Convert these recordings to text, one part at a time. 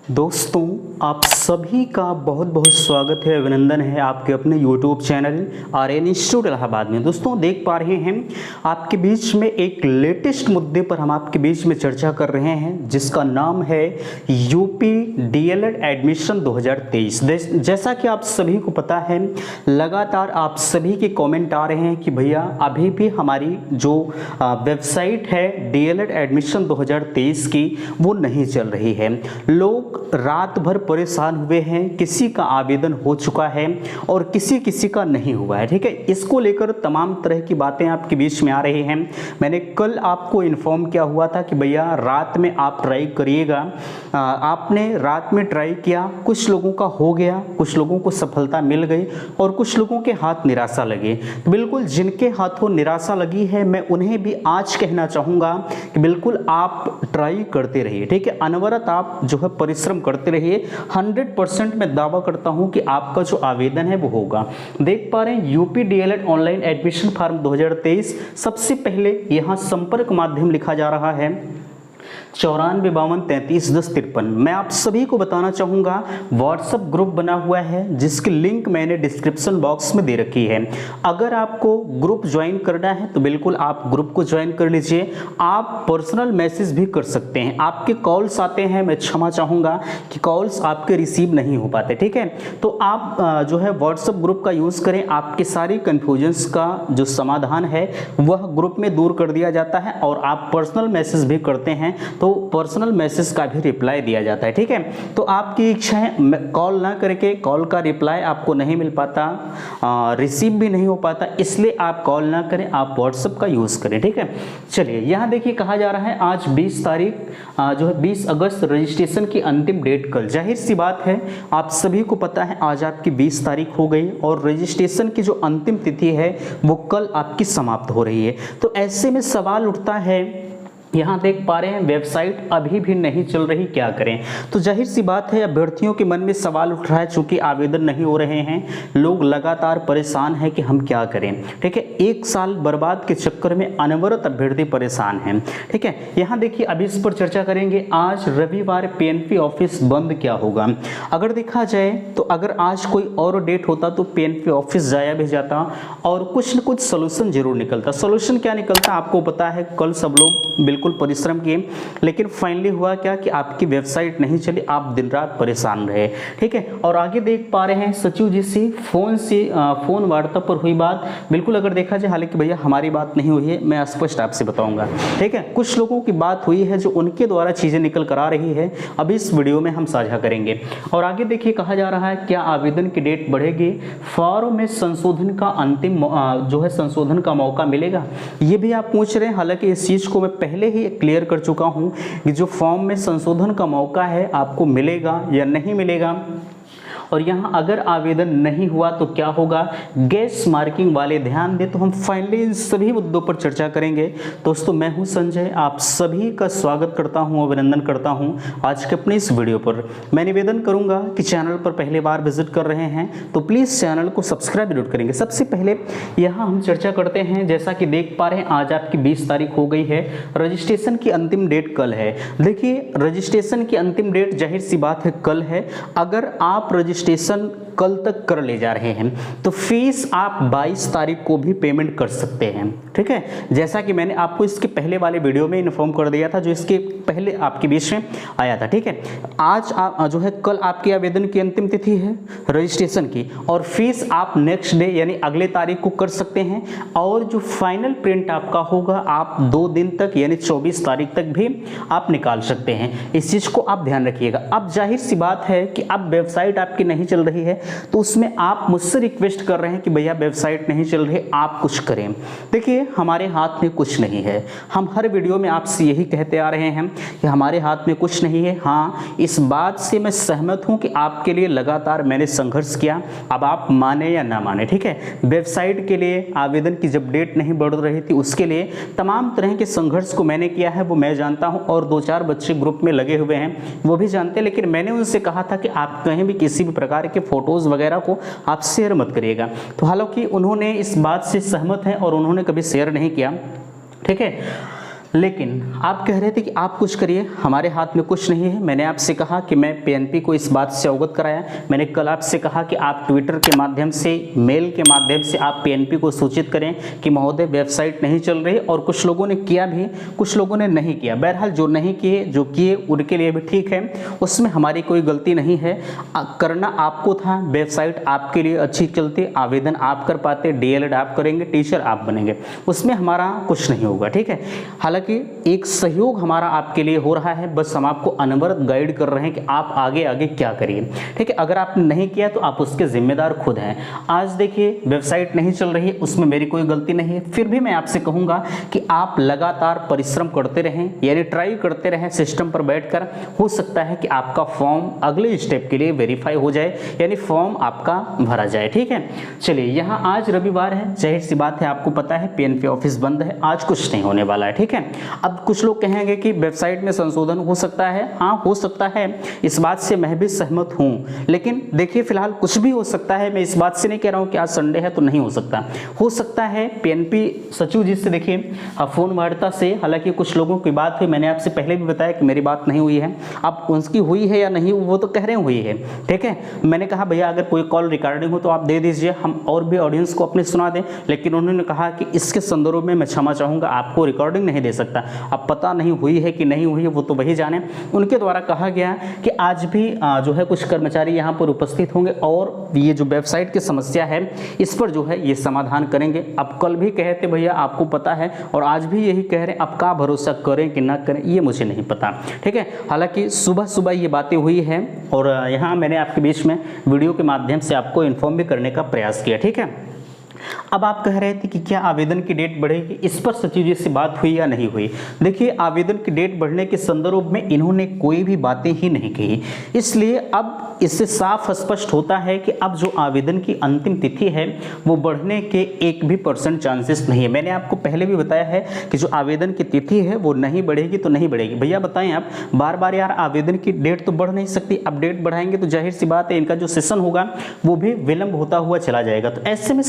दोस्तों, आप सभी का बहुत बहुत स्वागत है, अभिनंदन है आपके अपने YouTube channel Aryan Institute Allahabad में। दोस्तों, देख पा रहे हैं आपके बीच में एक लेटेस्ट मुद्दे पर हम आपके बीच में चर्चा कर रहे हैं, जिसका नाम है यूपी डीएलएड एडमिशन 2023। जैसा कि आप सभी को पता है, लगातार आप सभी के कमेंट आ रहे हैं कि भैया अभी भी हमारी जो वेबसाइट है डीएलएड एडमिशन 2023 की वो नहीं चल रही है। लोग रात भर परेशान हुए हैं, किसी का आवेदन हो चुका है और किसी का नहीं हुआ है। ठीक है, इसको लेकर तमाम तरह की बातें आपके बीच में आ रही हैं। मैंने कल आपको इन्फॉर्म किया हुआ था कि भैया रात में आप ट्राई करिएगा। आपने रात में ट्राई किया, कुछ लोगों का हो गया, कुछ लोगों को सफलता मिल गई और कुछ लोगों के हाथ निराशा लगे। तो बिल्कुल जिनके हाथों निराशा लगी है, मैं उन्हें भी आज कहना चाहूँगा कि बिल्कुल आप ट्राई करते रहिए। ठीक है, अनवरत आप जो है परिश्रम करते रहिए। 100% मैं दावा करता हूं कि आपका जो आवेदन है वो होगा। देख पा रहे हैं UP DElEd online admission form 2023। सबसे पहले यहां संपर्क माध्यम लिखा जा रहा है 9452331053। मैं आप सभी को बताना चाहूँगा व्हाट्सएप ग्रुप बना हुआ है, जिसकी लिंक मैंने डिस्क्रिप्शन बॉक्स में दे रखी है। अगर आपको ग्रुप ज्वाइन करना है तो बिल्कुल आप ग्रुप को ज्वाइन कर लीजिए। आप पर्सनल मैसेज भी कर सकते हैं। आपके कॉल्स आते हैं, मैं क्षमा चाहूँगा कि कॉल्स आपके रिसीव नहीं हो पाते। ठीक है, तो आप जो है व्हाट्सएप ग्रुप का यूज़ करें। आपके सारी कन्फ्यूजन्स का जो समाधान है वह ग्रुप में दूर कर दिया जाता है और आप पर्सनल मैसेज भी करते हैं तो पर्सनल मैसेज का भी रिप्लाई दिया जाता है। ठीक है, तो आपकी इच्छा है कॉल ना करके, कॉल का रिप्लाई आपको नहीं मिल पाता, रिसीव भी नहीं हो पाता, इसलिए आप कॉल ना करें, आप व्हाट्सएप का यूज़ करें। ठीक है, चलिए यहाँ देखिए कहा जा रहा है आज 20 तारीख जो है 20 अगस्त रजिस्ट्रेशन की अंतिम डेट कल। जाहिर सी बात है, आप सभी को पता है आज आपकी 20 तारीख हो गई और रजिस्ट्रेशन की जो अंतिम तिथि है वो कल आपकी समाप्त हो रही है। तो ऐसे में सवाल उठता है, यहाँ देख पा रहे हैं वेबसाइट अभी भी नहीं चल रही, क्या करें। तो जाहिर सी बात है अभ्यर्थियों के मन में सवाल उठ रहा है, चूंकि आवेदन नहीं हो रहे हैं, लोग लगातार परेशान हैं कि हम क्या करें। ठीक है, एक साल बर्बाद के चक्कर में अनवरत अभ्यर्थी परेशान हैं। ठीक है, यहाँ देखिए अभी इस पर चर्चा करेंगे। आज रविवार पीएनपी ऑफिस बंद, क्या होगा। अगर देखा जाए तो अगर आज कोई और डेट होता तो पीएनपी ऑफिस जाया भी जाता और कुछ न कुछ सोल्यूशन जरूर निकलता। सोल्यूशन क्या निकलता आपको पता है, कल सब लोग बिल्कुल परिश्रम किए, लेकिन फाइनली हुआ क्या कि आपकी वेबसाइट नहीं चली, आप दिन रात परेशान रहे। ठीक है, और आगे देख पा रहे हैं सचिव जी से फोन वार्ता पर हुई बात। बिल्कुल अगर देखा जाए, हालांकि भैया हमारी बात नहीं हुई है, मैं स्पष्ट आपसे बताऊंगा। ठीक है, कुछ लोगों की बात हुई है जो उनके द्वारा चीजें निकल कर आ रही है, अभी इस वीडियो में हम साझा करेंगे। और आगे देखिए कहा जा रहा है क्या आवेदन की डेट बढ़ेगी, फॉर्म में संशोधन का अंतिम जो है संशोधन का मौका मिलेगा, ये भी आप पूछ रहे हैं। हालांकि इस चीज को मैं पहले ही क्लियर कर चुका हूं कि जो फॉर्म में संशोधन का मौका है आपको मिलेगा या नहीं मिलेगा। और यहाँ अगर आवेदन नहीं हुआ तो क्या होगा, गैस मार्किंग वाले ध्यान दें। तो हम फाइनली इन सभी मुद्दों पर चर्चा करेंगे। दोस्तों, मैं हूं संजय, आप सभी का स्वागत करता हूं, अभिनंदन करता हूं आज के अपने इस वीडियो पर। मैं निवेदन करूंगा कि चैनल पर पहली बार विजिट कर रहे हैं तो प्लीज़ चैनल को सब्सक्राइब जरूर करेंगे। सबसे पहले यहाँ हम चर्चा करते हैं, जैसा कि देख पा रहे हैं आज आपकी 20 तारीख हो गई है, रजिस्ट्रेशन की अंतिम डेट कल है। देखिए रजिस्ट्रेशन की अंतिम डेट जाहिर सी बात है कल है। अगर आप रजिस्ट्रेशन कल तक कर ले जा रहे हैं तो फीस आप 22 तारीख को भी पेमेंट कर सकते हैं। ठीक है, जैसा कि मैंने आपको इसके पहले वाले वीडियो में इन्फॉर्म कर दिया था, जो इसके पहले आपके बीच में आया था। ठीक है, आज जो है कल आपकी आवेदन की अंतिम तिथि है रजिस्ट्रेशन की, और फीस आप नेक्स्ट डे यानी अगले तारीख को कर सकते हैं। और जो फाइनल प्रिंट आपका होगा आप 2 दिन तक यानी 24 तारीख तक भी आप निकाल सकते हैं। इस चीज़ को आप ध्यान रखिएगा। अब जाहिर सी बात है कि अब वेबसाइट आपकी नहीं चल रही है तो उसमें आप मुझसे रिक्वेस्ट कर रहे हैं कि भैया वेबसाइट नहीं चल रही, आप कुछ करें। देखिए हमारे हाथ में कुछ नहीं है, हम हर वीडियो में आपसे यही कहते आ रहे हैं कि हमारे हाथ में कुछ नहीं है। हाँ, इस बात से मैं सहमत हूं कि आपके लिए लगातार मैंने संघर्ष किया, अब आप माने या ना माने। ठीक है, वेबसाइट के लिए आवेदन की जब डेट नहीं बढ़ रही थी उसके लिए तमाम तरह के संघर्ष को मैंने किया है, वो मैं जानता हूं, और 2-4 बच्चे ग्रुप में लगे हुए हैं वो भी जानते हैं। लेकिन मैंने उनसे कहा था कि आप कहीं भी किसी भी प्रकार के फोटोज़ वगैरह को आप शेयर मत करिएगा। तो हालांकि उन्होंने इस बात से सहमत हैं और उन्होंने कभी शेयर नहीं किया। ठीक है, लेकिन आप कह रहे थे कि आप कुछ करिए, हमारे हाथ में कुछ नहीं है। मैंने आपसे कहा कि मैं पीएनपी को इस बात से अवगत कराया। मैंने कल आपसे कहा कि आप ट्विटर के माध्यम से, मेल के माध्यम से आप पीएनपी को सूचित करें कि महोदय वेबसाइट नहीं चल रही, और कुछ लोगों ने किया भी, कुछ लोगों ने नहीं किया। बहरहाल जो नहीं किए, जो किए उनके लिए भी ठीक है, उसमें हमारी कोई गलती नहीं है। करना आपको था, वेबसाइट आपके लिए अच्छी चलती, आवेदन आप कर पाते, डीएलएड आप करेंगे, टीचर आप बनेंगे, उसमें हमारा कुछ नहीं होगा, ठीक है। हालांकि एक सहयोग हमारा आपके लिए हो रहा है, बस हम आपको अनवरत गाइड कर रहे हैं कि आप आगे आगे क्या करिए, ठीक है। अगर आपने नहीं किया तो आप उसके जिम्मेदार खुद हैं। आज देखिए वेबसाइट नहीं चल रही है, उसमें मेरी कोई गलती नहीं है, फिर भी मैं आपसे कहूंगा कि आप लगातार परिश्रम करते रहें, यानी ट्राई करते रहें सिस्टम पर बैठकर। हो सकता है कि आपका फॉर्म अगले स्टेप के लिए वेरीफाई हो जाए, यानी फॉर्म आपका भरा जाए, ठीक है। चलिए, यहाँ आज रविवार है, जाहिर सी बात है आपको पता है पीएनपी ऑफिस बंद है, आज कुछ नहीं होने वाला है, ठीक है। अब कुछ लोग कहेंगे कि वेबसाइट में संशोधन हो सकता है, हाँ हो सकता है, इस बात से मैं भी सहमत हूँ। लेकिन देखिए फिलहाल कुछ भी हो सकता है, मैं इस बात से नहीं कह रहा हूँ कि आज संडे है तो नहीं हो सकता है। पीएनपी सचिव जी से देखिए फोन वार्ता से, हालांकि कुछ लोगों की बात हुई, मैंने आपसे पहले भी बताया कि मेरी बात नहीं हुई है, अब उनकी हुई है या नहीं वो तो कह रहे हुई है, ठीक है। मैंने कहा भैया अगर कोई कॉल रिकॉर्डिंग हो तो आप दे दीजिए, हम और भी ऑडियंस को अपने सुना दें, लेकिन उन्होंने कहा कि इसके संदर्भ में मैं क्षमा चाहूँगा, आपको रिकॉर्डिंग नहीं दे सकता। अब पता नहीं हुई है कि नहीं हुई है वो तो वही जाने। उनके द्वारा कहा गया कि आज भी जो है कुछ कर्मचारी यहाँ पर उपस्थित होंगे और ये जो वेबसाइट की समस्या है इस पर जो है ये समाधान करेंगे। अब कल भी कहे थे भैया आपको पता है, और आज भी यही कह रहे हैं, अब का भरोसा करें कि ना करें ये मुझे नहीं पता, ठीक है। हालांकि सुबह सुबह ये बातें हुई हैं और यहाँ मैंने आपके बीच में वीडियो के माध्यम से आपको इन्फॉर्म भी करने का प्रयास किया, ठीक है। अब आप कह रहे थे कि क्या आवेदन की डेट बढ़ेगी, इस पर सचिव जी से बात हुई या नहीं हुई। देखिए आवेदन की डेट बढ़ने के संदर्भ में इन्होंने कोई भी बातें ही नहीं कही, इसलिए अब इससे साफ स्पष्ट होता है कि अब जो आवेदन की अंतिम तिथि है वो बढ़ने के 1% चांसेस नहीं है। मैंने आपको पहले भी बताया है कि जो आवेदन की तिथि है वो नहीं बढ़ेगी तो नहीं बढ़ेगी। भैया बताएं आप, बार बार यार आवेदन की डेट तो बढ़ नहीं सकती, अब डेट बढ़ाएंगे तो जाहिर सी बात है इनका जो सेशन होगा वो भी विलंब होता हुआ चला जाएगा। तो ऐसे में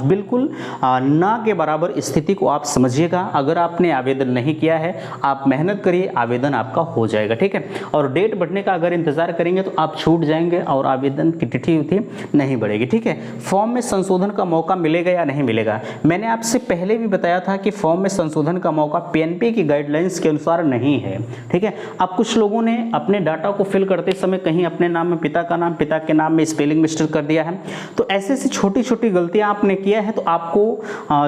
बिल्कुल ना के बराबर स्थिति को आप समझिएगा। अगर आपने आवेदन नहीं किया है आप मेहनत करिए, आवेदन आपका हो जाएगा, ठीक है। और डेट बढ़ने का अगर इंतजार करेंगे तो आप छूट जाएंगे और आवेदन की तिथि नहीं बढ़ेगी, ठीक है। फॉर्म में संशोधन का मौका मिलेगा या नहीं मिलेगा, मैंने आपसे पहले भी बताया था कि फॉर्म में संशोधन का मौका पीएनपी की गाइडलाइंस के अनुसार नहीं है, ठीक है। अब कुछ लोगों ने अपने डाटा को फिल करते समय कहीं अपने नाम में पिता का नाम, पिता के नाम में स्पेलिंग मिस्टेक कर दिया है, तो ऐसी छोटी छोटी गलतियां आपने किया है तो आपको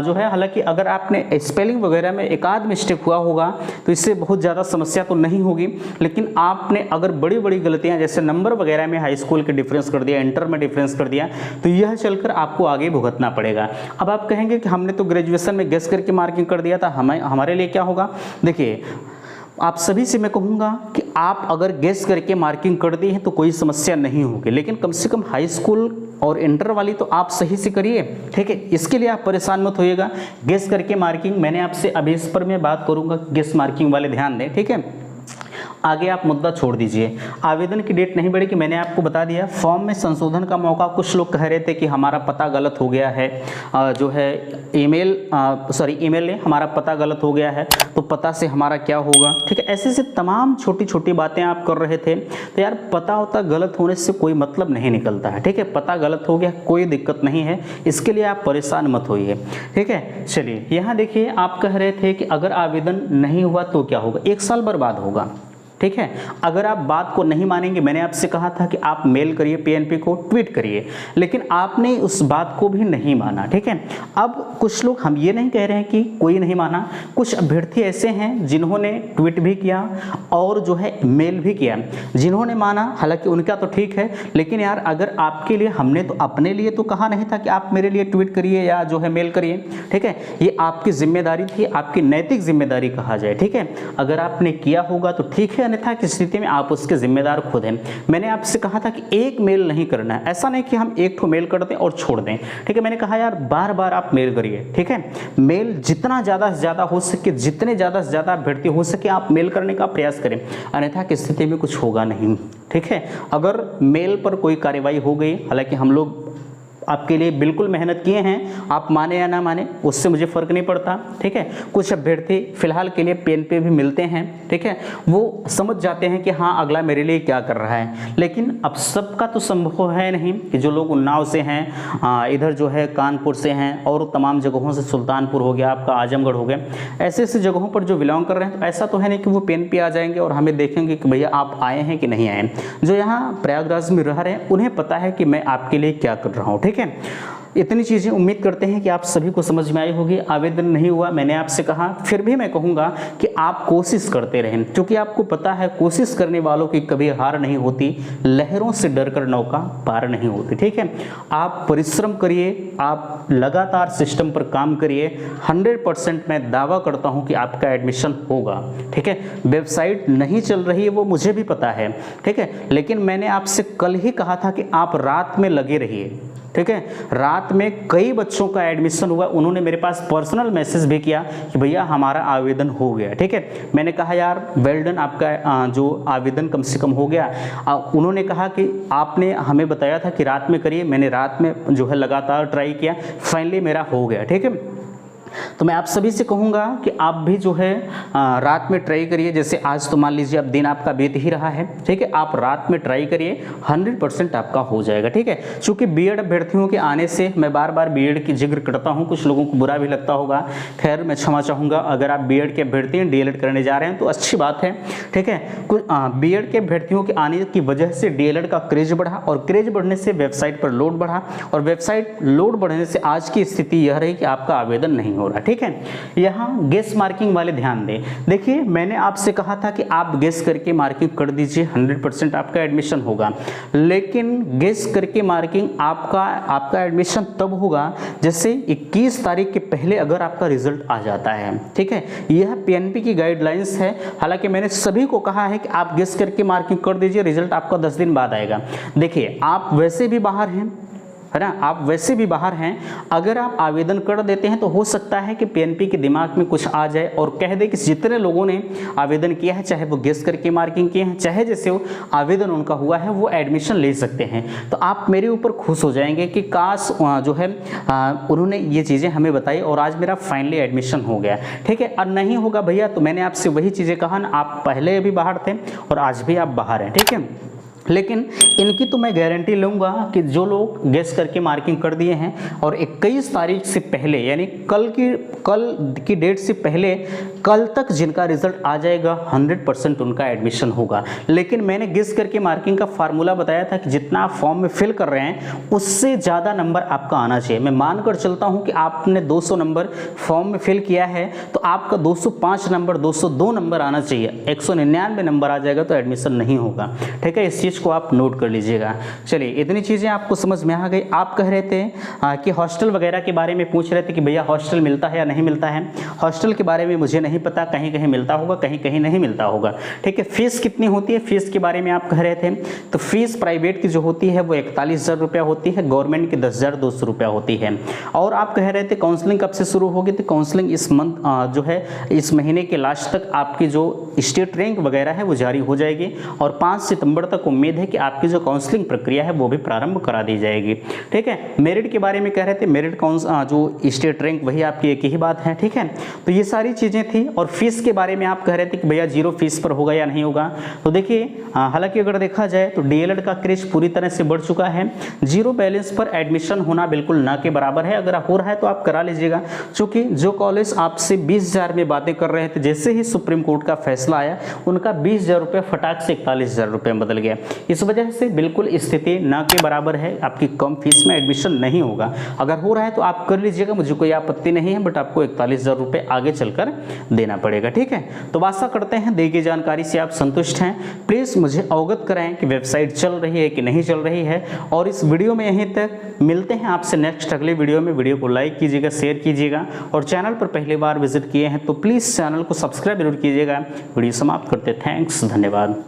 जो है, हालांकि अगर आपने स्पेलिंग वगैरह में एक आध मिस्टेक हुआ होगा तो इससे बहुत ज़्यादा समस्या तो नहीं होगी, लेकिन आपने अगर बड़ी बड़ी गलतियां जैसे नंबर वगैरह में हाई स्कूल के डिफरेंस कर दिया, इंटर में डिफरेंस कर दिया, तो यह चलकर आपको आगे भुगतना पड़ेगा। अब आप कहेंगे कि हमने तो ग्रेजुएशन में गेस करके मार्किंग कर दिया था, हमारे लिए क्या होगा। देखिए आप सभी से मैं कहूँगा कि आप अगर गेस करके मार्किंग कर दी है तो कोई समस्या नहीं होगी, लेकिन कम से कम हाई स्कूल और इंटर वाली तो आप सही से करिए, ठीक है। इसके लिए आप परेशान मत होइएगा। गेस करके मार्किंग मैंने आपसे अभी इस पर मैं बात करूँगा, गेस मार्किंग वाले ध्यान दें, ठीक है। आगे आप मुद्दा छोड़ दीजिए। आवेदन की डेट नहीं बढ़ेगी, मैंने आपको बता दिया। फॉर्म में संशोधन का मौका, कुछ लोग कह रहे थे कि हमारा पता गलत हो गया है, जो है ईमेल ने हमारा पता गलत हो गया है, तो पता से हमारा क्या होगा, ठीक है। ऐसे से तमाम छोटी छोटी बातें आप कर रहे थे, तो यार पता होता गलत होने से कोई मतलब नहीं निकलता है, ठीक है। पता गलत हो गया कोई दिक्कत नहीं है, इसके लिए आप परेशान मत होइए, ठीक है। चलिए यहाँ देखिए, आप कह रहे थे कि अगर आवेदन नहीं हुआ तो क्या होगा, 1 साल बर्बाद होगा, ठीक है। अगर आप बात को नहीं मानेंगे, मैंने आपसे कहा था कि आप मेल करिए पीएनपी को, ट्वीट करिए, लेकिन आपने उस बात को भी नहीं माना, ठीक है। अब कुछ लोग, हम ये नहीं कह रहे हैं कि कोई नहीं माना, कुछ अभ्यर्थी ऐसे हैं जिन्होंने ट्वीट भी किया और जो है मेल भी किया, जिन्होंने माना, हालांकि उनका तो ठीक है, लेकिन यार अगर आपके लिए, हमने तो अपने लिए तो कहा नहीं था कि आप मेरे लिए ट्वीट करिए या जो है मेल करिए, ठीक है। ये आपकी जिम्मेदारी थी, आपकी नैतिक जिम्मेदारी कहा जाए, ठीक है। अगर आपने किया होगा तो ठीक है, अन्यथा की स्थिति में आप उसके जिम्मेदार खुद हैं। मैंने आपसे कहा था कि एक मेल नहीं करना है, ऐसा नहीं कि हम एक ठो मेल कर दें और छोड़ दें, ठीक है। मैंने कहा यार बार बार आप मेल करिए, ठीक है। मेल जितना ज़्यादा से ज़्यादा हो सके, जितने ज़्यादा से ज़्यादा अभ्यर्थी हो सके आप मेल करने का प्रयास करें, अन्यथा की स्थिति में कुछ होगा नहीं, ठीक है। अगर मेल पर कोई कार्रवाई हो गई, हालांकि हम लोग आपके लिए बिल्कुल मेहनत किए हैं, आप माने या ना माने उससे मुझे फ़र्क नहीं पड़ता, ठीक है। कुछ अभ्यर्थी फिलहाल के लिए पेन पे भी मिलते हैं, ठीक है, वो समझ जाते हैं कि हाँ अगला मेरे लिए क्या कर रहा है। लेकिन अब सबका तो संभव है नहीं कि जो लोग उन्नाव से हैं, इधर जो है कानपुर से हैं और तमाम जगहों से, सुल्तानपुर हो गया आपका, आजमगढ़ हो गया, ऐसे ऐसे जगहों पर जो बिलोंग कर रहे हैं, तो ऐसा तो है नहीं कि वो पेन पे आ जाएंगे और हमें देखेंगे कि भैया आप आए हैं कि नहीं आए। जो यहाँ प्रयागराज में रह रहे हैं उन्हें पता है कि मैं आपके लिए क्या कर रहा हूँ, ठीक है। इतनी चीज़ें उम्मीद करते हैं कि आप सभी को समझ में आई होगी। आवेदन नहीं हुआ मैंने आपसे कहा, फिर भी मैं कहूँगा कि आप कोशिश करते रहें, क्योंकि आपको पता है कोशिश करने वालों की कभी हार नहीं होती, लहरों से डरकर नौका पार नहीं होती, ठीक है। आप परिश्रम करिए, आप लगातार सिस्टम पर काम करिए, 100% मैं दावा करता हूँ कि आपका एडमिशन होगा, ठीक है। वेबसाइट नहीं चल रही है वो मुझे भी पता है, ठीक है, लेकिन मैंने आपसे कल ही कहा था कि आप रात में लगे रहिए, ठीक है। रात में कई बच्चों का एडमिशन हुआ, उन्होंने मेरे पास पर्सनल मैसेज भी किया कि भैया हमारा आवेदन हो गया, ठीक है। मैंने कहा यार वेल डन, आपका जो आवेदन कम से कम हो गया। उन्होंने कहा कि आपने हमें बताया था कि रात में करिए, मैंने रात में जो है लगातार ट्राई किया, फाइनली मेरा हो गया, ठीक है। तो मैं आप सभी से कहूँगा कि आप भी जो है रात में ट्राई करिए। जैसे आज तो मान लीजिए अब दिन आपका बीत ही रहा है, ठीक है, आप रात में ट्राई करिए, 100% आपका हो जाएगा, ठीक है। क्योंकि बीएड अभ्यर्थियों के आने से मैं बार बार बीएड की जिक्र करता हूँ, कुछ लोगों को बुरा भी लगता होगा, खैर मैं क्षमा चाहूँगा। अगर आप बीएड के अभ्यर्थी हैं, डीएलएड करने जा रहे हैं तो अच्छी बात है, ठीक है। कुछ बीएड के अभ्यर्थियों के आने की वजह से डीएलएड का क्रेज बढ़ा और क्रेज बढ़ने से वेबसाइट पर लोड बढ़ा और वेबसाइट लोड बढ़ने से आज की स्थिति यह रही कि आपका आवेदन नहीं हो रहा, ठीक है। यहाँ गेस मार्किंग वाले ध्यान दें। देखिए मैंने आपसे कहा था कि आप गेस करके मार्किंग कर दीजिए, 100% आपका एडमिशन होगा। लेकिन गेस करके मार्किंग आपका एडमिशन तब होगा जैसे 21 तारीख के पहले अगर आपका रिजल्ट आ जाता है, ठीक है। यह पीएनपी की गाइडलाइंस है। हालांकि मैंने सभी को कहा है कि आप गेस करके मार्किंग कर दीजिए, रिजल्ट आपका 10 दिन बाद आएगा। देखिए आप वैसे भी बाहर हैं, है ना, आप वैसे भी बाहर हैं, अगर आप आवेदन कर देते हैं तो हो सकता है कि पीएनपी के दिमाग में कुछ आ जाए और कह दे कि जितने लोगों ने आवेदन किया है, चाहे वो गेस करके मार्किंग किए हैं, चाहे जैसे वो आवेदन उनका हुआ है, वो एडमिशन ले सकते हैं। तो आप मेरे ऊपर खुश हो जाएंगे कि काश जो है उन्होंने ये चीज़ें हमें बताई और आज मेरा फाइनली एडमिशन हो गया, ठीक है। और नहीं होगा भैया तो मैंने आपसे वही चीज़ें कहा ना, आप पहले भी बाहर थे और आज भी आप बाहर हैं, ठीक है। लेकिन इनकी तो मैं गारंटी लूँगा कि जो लोग गेस करके मार्किंग कर दिए हैं और 21 तारीख से पहले यानी कल की डेट से पहले कल तक जिनका रिजल्ट आ जाएगा 100% उनका एडमिशन होगा। लेकिन मैंने गेस करके मार्किंग का फार्मूला बताया था कि जितना आप फॉर्म में फिल कर रहे हैं उससे ज़्यादा नंबर आपका आना चाहिए। मैं मानकर चलता हूँ कि आपने 200 नंबर फॉर्म में फिल किया है तो आपका 205 नंबर 202 नंबर आना चाहिए। 199 नंबर आ जाएगा तो एडमिशन नहीं होगा, ठीक है। इस चीज़ को आप नोट कर लीजिएगा। चलिए इतनी चीज़ें आपको समझ में आ गई। आप कह रहे थे कि हॉस्टल वगैरह के बारे में पूछ रहे थे कि भैया हॉस्टल मिलता है या नहीं मिलता है। हॉस्टल के बारे में मुझे नहीं पता, कहीं कहीं मिलता होगा, कहीं कहीं नहीं मिलता होगा, ठीक है। फीस कितनी होती है, फीस के बारे में आप कह रहे थे, तो फीस प्राइवेट की जो होती है वो 41,000 रुपया होती है, गवर्नमेंट की 10,200 रुपया होती है। और आप कह रहे थे काउंसलिंग कब से शुरू होगी, तो काउंसलिंग इस मंथ जो है इस महीने के लास्ट तक आपकी जो स्टेट रैंक वगैरह है वो जारी हो जाएगी और 5 सितंबर तक उम्मीद है कि आपकी जो काउंसलिंग प्रक्रिया है वो भी प्रारंभ करा दी जाएगी, ठीक है। मेरिट के बारे में कह रहे थे, मेरिट जो स्टेट रैंक वही आपकी एक ही बात है, ठीक है। तो ये सारी चीज़ें थी। और फीस के बारे में आप कह रहे थे कि भैया 0 फीस पर होगा या नहीं होगा। तो देखिए हालांकि अगर देखा जाए तो डीएलएड का क्रेज पूरी तरह से बढ़ चुका है। 0 बैलेंस पर एडमिशन होना बिल्कुल ना के बराबर है। अगर हो रहा है तो आप करा लीजिएगा, क्योंकि जो कॉलेज आपसे 20,000 में बातें कर रहे थे, जैसे ही सुप्रीम कोर्ट का फैसला आया उनका 20,000 रुपये फटाक से 41,000 रुपये में बदल गया। इस वजह से बिल्कुल स्थिति ना के बराबर है, आपकी कम फीस में एडमिशन नहीं होगा। अगर हो रहा है तो आप कर लीजिएगा, मुझे कोई आपत्ति नहीं है, बट आपको 41,000 रुपये आगे चलकर देना पड़ेगा, ठीक है। तो आशा करते हैं दी गई जानकारी से आप संतुष्ट हैं। प्लीज़ मुझे अवगत कराएं कि वेबसाइट चल रही है कि नहीं चल रही है। और इस वीडियो में यहीं तक, मिलते हैं आपसे नेक्स्ट अगले वीडियो में। वीडियो को लाइक कीजिएगा, शेयर कीजिएगा और चैनल पर पहली बार विजिट किए हैं तो प्लीज़ चैनल को सब्सक्राइब जरूर कीजिएगा। वीडियो समाप्त करते, थैंक्स, धन्यवाद।